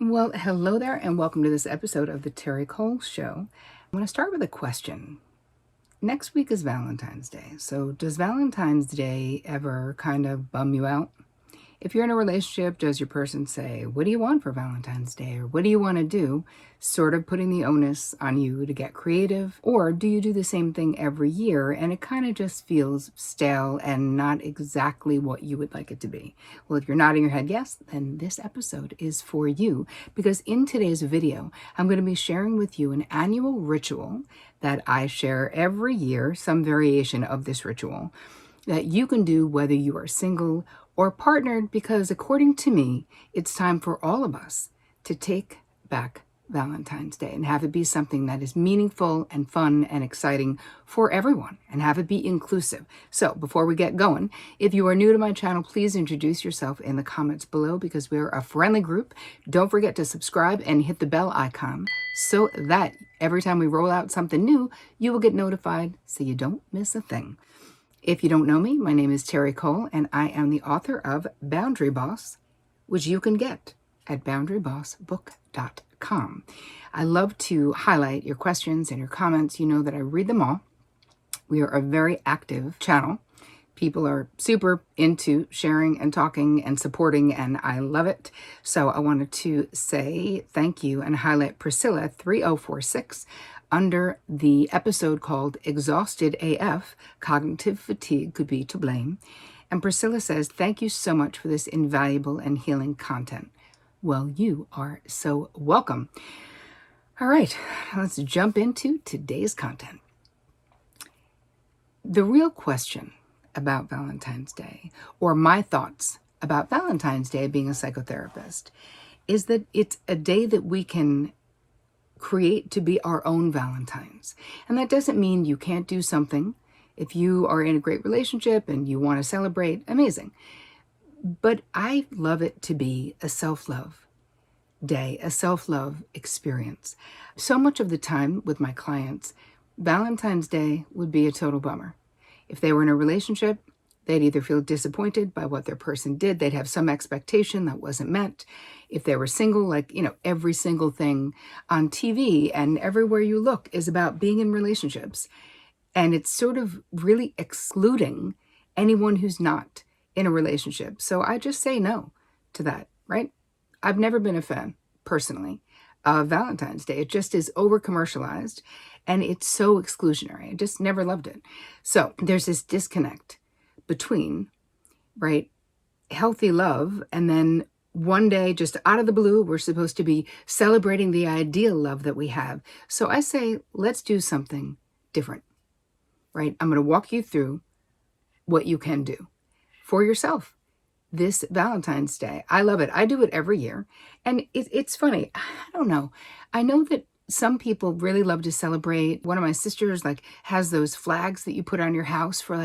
Well, hello there, and welcome to this episode of the Terri Cole Show. I want to start with a question. Next week is Valentine's Day. So does Valentine's Day ever kind of bum you out? If you're in a relationship, does your person say, what do you want for Valentine's Day? Or what do you want to do? Sort of putting the onus on you to get creative. Or do you do the same thing every year and it kind of just feels stale and not exactly what you would like it to be? Well, if you're nodding your head yes, then this episode is for you. Because in today's video, I'm going to be sharing with you an annual ritual that I share every year, some variation of this ritual, that you can do whether you are single or partnered, because according to me, it's time for all of us to take back Valentine's Day and have it be something that is meaningful and fun and exciting for everyone and have it be inclusive. So before we get going, if you are new to my channel, please introduce yourself in the comments below because we're a friendly group. Don't forget to subscribe and hit the bell icon so that every time we roll out something new, you will get notified so you don't miss a thing. If you don't know me, my name is Terri Cole, and I am the author of Boundary Boss, which you can get at boundarybossbook.com. I love to highlight your questions and your comments. You know that I read them all. We are a very active channel. People are super into sharing and talking and supporting, and I love it. So I wanted to say thank you and highlight Priscilla 3046 under the episode called Exhausted AF, Cognitive Fatigue Could Be to Blame. And Priscilla says, thank you so much for this invaluable and healing content. Well, you are so welcome. All right, let's jump into today's content. The real question about Valentine's Day, or my thoughts about Valentine's Day being a psychotherapist, is that it's a day that we can create to be our own Valentines. And that doesn't mean you can't do something. If you are in a great relationship and you want to celebrate, amazing. But I love it to be a self-love day, a self-love experience. So much of the time with my clients, Valentine's Day would be a total bummer. If they were in a relationship, they'd either feel disappointed by what their person did. They'd have some expectation that wasn't met. If they were single, every single thing on TV and everywhere you look is about being in relationships. And it's sort of really excluding anyone who's not in a relationship. So I just say no to that, right? I've never been a fan, personally, of Valentine's Day. It just is over-commercialized and it's so exclusionary. I just never loved it. So there's this disconnect between, right, healthy love, and then one day, just out of the blue, we're supposed to be celebrating the ideal love that we have. So I say, let's do something different, right? I'm going to walk you through what you can do for yourself this Valentine's Day. I love it. I do it every year. And it's funny. I don't know. I know that some people really love to celebrate. One of my sisters has those flags that you put on your house for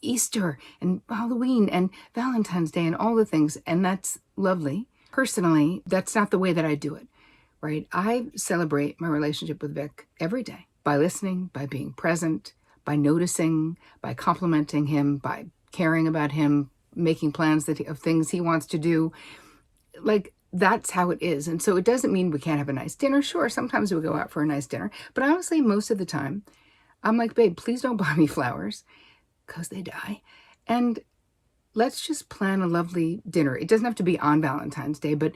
Easter and Halloween and Valentine's Day and all the things. And that's lovely. Personally, that's not the way that I do it, right? I celebrate my relationship with Vic every day by listening, by being present, by noticing, by complimenting him, by caring about him, making plans of things he wants to do. That's how it is. And so it doesn't mean we can't have a nice dinner. Sure, sometimes we go out for a nice dinner. But honestly, most of the time, I'm like, babe, please don't buy me flowers because they die. And let's just plan a lovely dinner. It doesn't have to be on Valentine's Day. But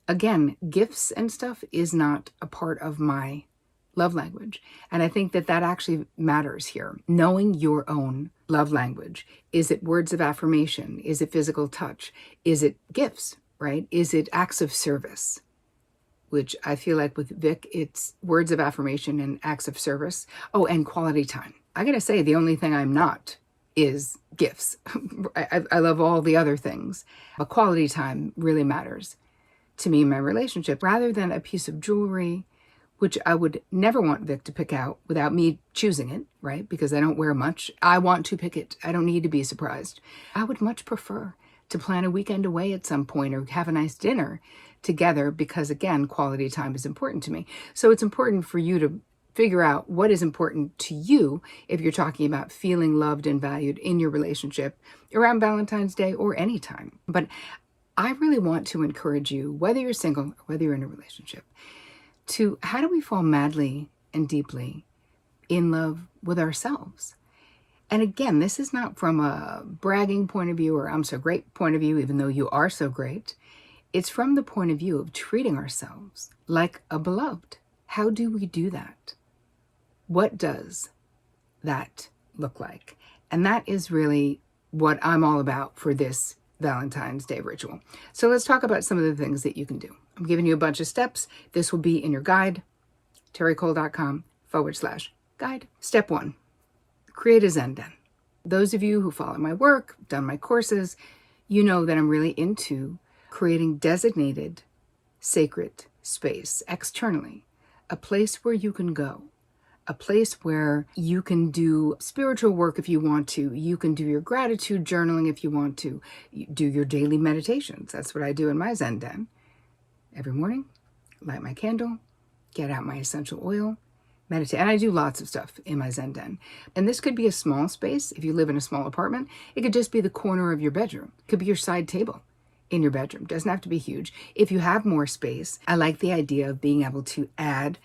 again, gifts and stuff is not a part of my love language. And I think that actually matters here. Knowing your own love language. Is it words of affirmation? Is it physical touch? Is it gifts? Right? Is it acts of service? Which I feel like with Vic, it's words of affirmation and acts of service. Oh, and quality time. I gotta say, the only thing I'm not is gifts. I love all the other things. But quality time really matters to me in my relationship, rather than a piece of jewelry, which I would never want Vic to pick out without me choosing it, right? Because I don't wear much. I want to pick it. I don't need to be surprised. I would much prefer to plan a weekend away at some point or have a nice dinner together because, again, quality time is important to me. So it's important for you to figure out what is important to you if you're talking about feeling loved and valued in your relationship around Valentine's Day or any time. But I really want to encourage you, whether you're single or whether you're in a relationship, to how do we fall madly and deeply in love with ourselves? And again, this is not from a bragging point of view or I'm so great point of view, even though you are so great. It's from the point of view of treating ourselves like a beloved. How do we do that? What does that look like? And that is really what I'm all about for this Valentine's Day ritual. So let's talk about some of the things that you can do. I'm giving you a bunch of steps. This will be in your guide, terricole.com/guide. Step 1, create a Zen Den. Those of you who follow my work, done my courses, you know that I'm really into creating designated sacred space externally, a place where you can go, a place where you can do spiritual work if you want to. You can do your gratitude journaling if you want to. You do your daily meditations. That's what I do in my Zen Den. Every morning, light my candle, get out my essential oil, meditate. And I do lots of stuff in my Zen Den. And this could be a small space. If you live in a small apartment, it could just be the corner of your bedroom. It could be your side table in your bedroom. It doesn't have to be huge. If you have more space, I like the idea of being able to add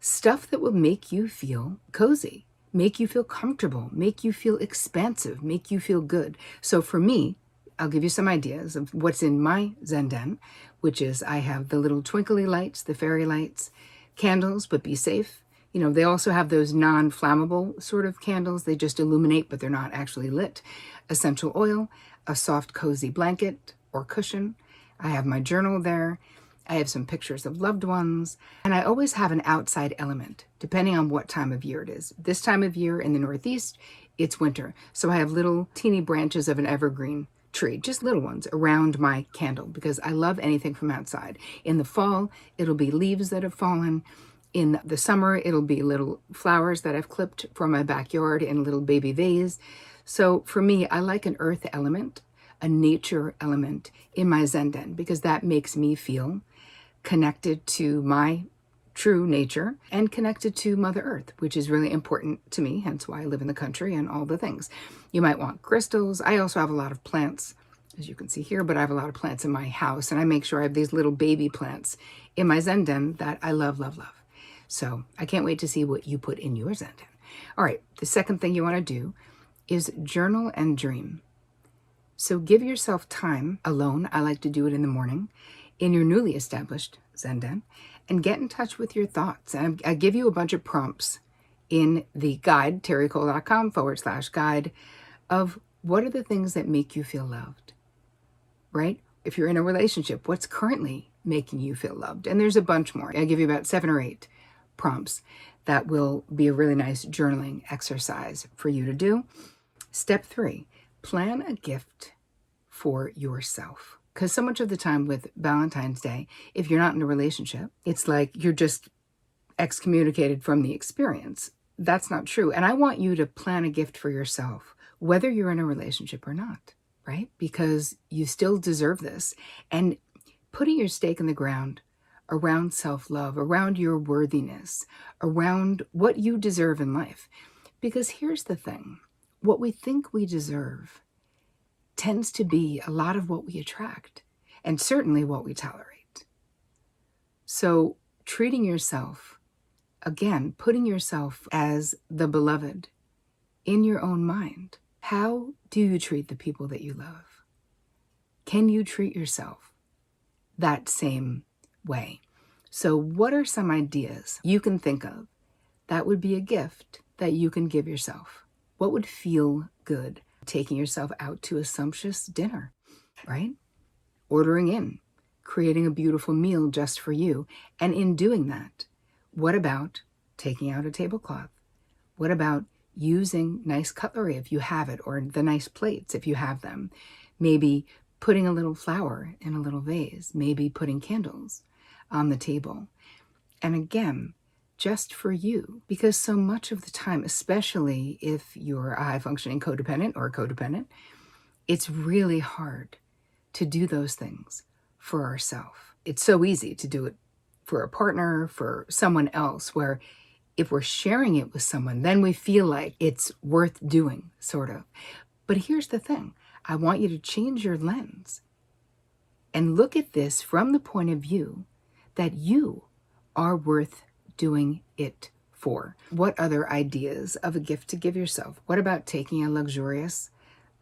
stuff that will make you feel cozy, make you feel comfortable, make you feel expansive, make you feel good. So for me, I'll give you some ideas of what's in my Zen Den, which is I have the little twinkly lights, the fairy lights, candles, but be safe. You know, they also have those non-flammable sort of candles. They just illuminate, but they're not actually lit. Essential oil, a soft, cozy blanket or cushion. I have my journal there. I have some pictures of loved ones, and I always have an outside element, depending on what time of year it is. This time of year in the Northeast, it's winter. So I have little teeny branches of an evergreen tree, just little ones around my candle, because I love anything from outside. In the fall, it'll be leaves that have fallen. In the summer, it'll be little flowers that I've clipped from my backyard in a little baby vase. So for me, I like an earth element, a nature element in my Zen Den, because that makes me feel connected to my true nature and connected to Mother Earth, which is really important to me, hence why I live in the country and all the things. You might want crystals. I also have a lot of plants, as you can see here, but I have a lot of plants in my house, and I make sure I have these little baby plants in my Zen Den that I love, love, love. So I can't wait to see what you put in your Zen Den. All right, the second thing you want to do is journal and dream. So give yourself time alone. I like to do it in the morning in your newly established Zen Den, and get in touch with your thoughts. And I give you a bunch of prompts in the guide, terricole.com/guide, of what are the things that make you feel loved, right? If you're in a relationship, what's currently making you feel loved? And there's a bunch more. I give you about 7 or 8 prompts that will be a really nice journaling exercise for you to do. Step 3, plan a gift for yourself. Because so much of the time with Valentine's Day, if you're not in a relationship, it's like you're just excommunicated from the experience. That's not true. And I want you to plan a gift for yourself, whether you're in a relationship or not, right? Because you still deserve this. And putting your stake in the ground around self-love, around your worthiness, around what you deserve in life. Because here's the thing, what we think we deserve tends to be a lot of what we attract, and certainly what we tolerate. So treating yourself, again, putting yourself as the beloved in your own mind. How do you treat the people that you love? Can you treat yourself that same way? So what are some ideas you can think of that would be a gift that you can give yourself? What would feel good? Taking yourself out to a sumptuous dinner, right? Ordering in, creating a beautiful meal just for you. And in doing that, what about taking out a tablecloth? What about using nice cutlery if you have it, or the nice plates if you have them? Maybe putting a little flower in a little vase, maybe putting candles on the table. And again, just for you, because so much of the time, especially if you're a high-functioning codependent or a codependent, it's really hard to do those things for ourselves. It's so easy to do it for a partner, for someone else, where if we're sharing it with someone, then we feel like it's worth doing, sort of. But here's the thing. I want you to change your lens. and look at this from the point of view that you are worth doing it for. What other ideas of a gift to give yourself? What about taking a luxurious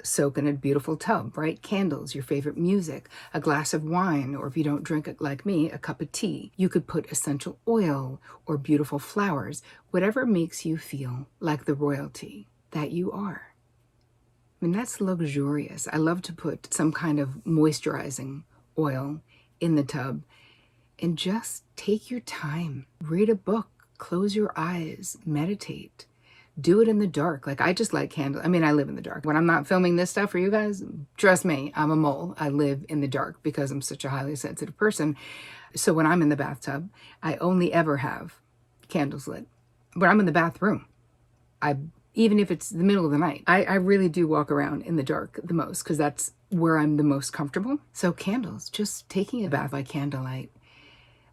soak in a beautiful tub, bright candles, your favorite music, a glass of wine, or if you don't drink it like me, a cup of tea. You could put essential oil or beautiful flowers, whatever makes you feel like the royalty that you are. I mean, that's luxurious. I love to put some kind of moisturizing oil in the tub and just take your time. Read a book, close your eyes, meditate. Do it in the dark. Like, I just light candles. I mean, I live in the dark. When I'm not filming this stuff for you guys, trust me, I'm a mole. I live in the dark because I'm such a highly sensitive person. So when I'm in the bathtub, I only ever have candles lit. When I'm in the bathroom, even if it's the middle of the night, I really do walk around in the dark the most because that's where I'm the most comfortable. So candles, just taking a bath by candlelight,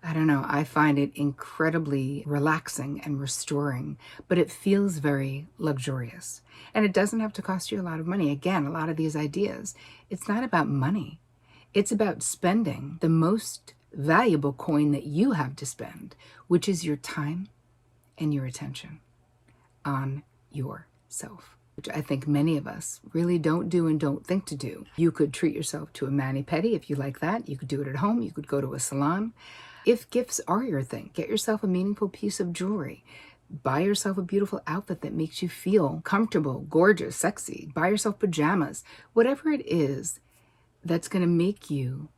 I don't know, I find it incredibly relaxing and restoring, but it feels very luxurious. And it doesn't have to cost you a lot of money. Again, a lot of these ideas, it's not about money. It's about spending the most valuable coin that you have to spend, which is your time and your attention on yourself, which I think many of us really don't do and don't think to do. You could treat yourself to a mani-pedi if you like that. You could do it at home. You could go to a salon. If gifts are your thing, get yourself a meaningful piece of jewelry. Buy yourself a beautiful outfit that makes you feel comfortable, gorgeous, sexy. Buy yourself pajamas. Whatever it is that's going to make you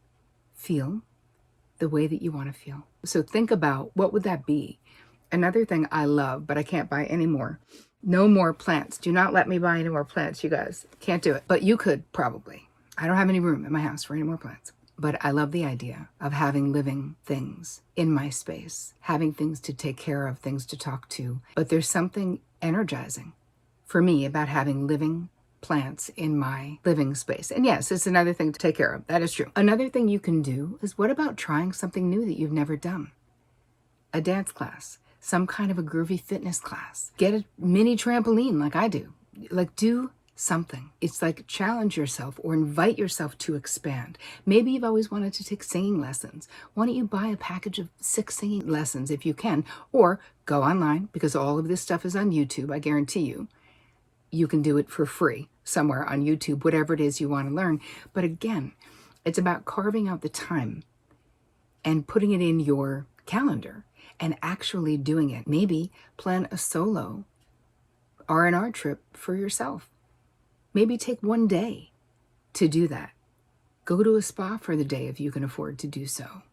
feel the way that you want to feel. So think about, what would that be? Another thing I love, but I can't buy anymore. No more plants. Do not let me buy any more plants, you guys. Can't do it. But you could probably. I don't have any room in my house for any more plants. But I love the idea of having living things in my space, having things to take care of, things to talk to. But there's something energizing for me about having living plants in my living space. And yes, it's another thing to take care of. That is true. Another thing you can do is, what about trying something new that you've never done? A dance class, some kind of a groovy fitness class. Get a mini trampoline like I do. Like, do something. It's like, challenge yourself or invite yourself to expand. Maybe you've always wanted to take singing lessons. Why don't you buy a package of 6 singing lessons if you can, or go online, because all of this stuff is on YouTube. I guarantee you can do it for free somewhere on YouTube, whatever it is you want to learn. But again, it's about carving out the time and putting it in your calendar and actually doing it. Maybe plan a solo R&R trip for yourself. Maybe take one day to do that. Go to a spa for the day if you can afford to do so.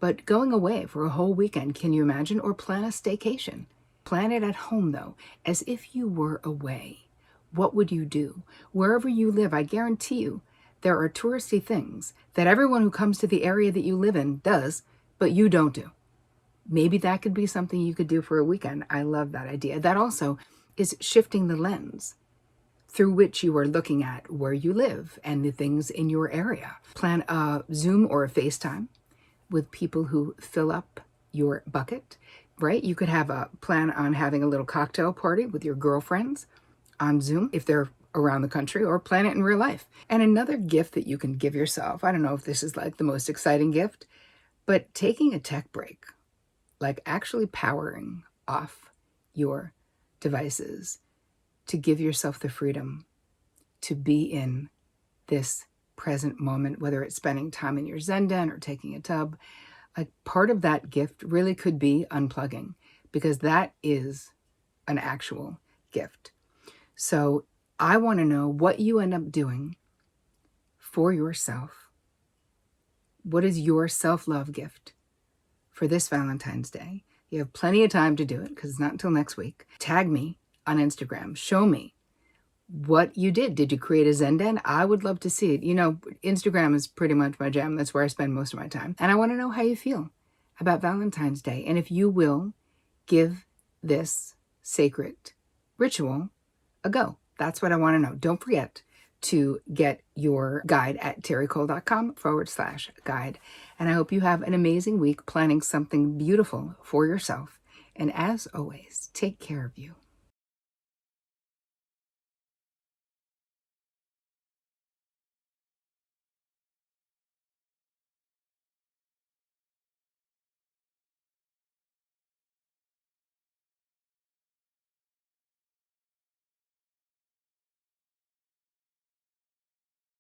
But going away for a whole weekend, can you imagine? Or plan a staycation. Plan it at home, though, as if you were away. What would you do? Wherever you live, I guarantee you, there are touristy things that everyone who comes to the area that you live in does, but you don't do. Maybe that could be something you could do for a weekend. I love that idea. That also is shifting the lens through which you are looking at where you live and the things in your area. Plan a Zoom or a FaceTime with people who fill up your bucket, right? You could have a plan on having a little cocktail party with your girlfriends on Zoom if they're around the country, or plan it in real life. And another gift that you can give yourself, I don't know if this is like the most exciting gift, but taking a tech break, like actually powering off your devices to give yourself the freedom to be in this present moment, whether it's spending time in your Zen Den or taking a tub. Like, part of that gift really could be unplugging, because that is an actual gift. So I want to know what you end up doing for yourself. What is your self-love gift for this Valentine's Day? You have plenty of time to do it because it's not until next week. Tag me on Instagram. Show me what you did. Did you create a Zen Den? I would love to see it. You know, Instagram is pretty much my jam. That's where I spend most of my time. And I want to know how you feel about Valentine's Day, and if you will give this sacred ritual a go. That's what I want to know. Don't forget to get your guide at terricole.com/guide. And I hope you have an amazing week planning something beautiful for yourself. And as always, take care of you.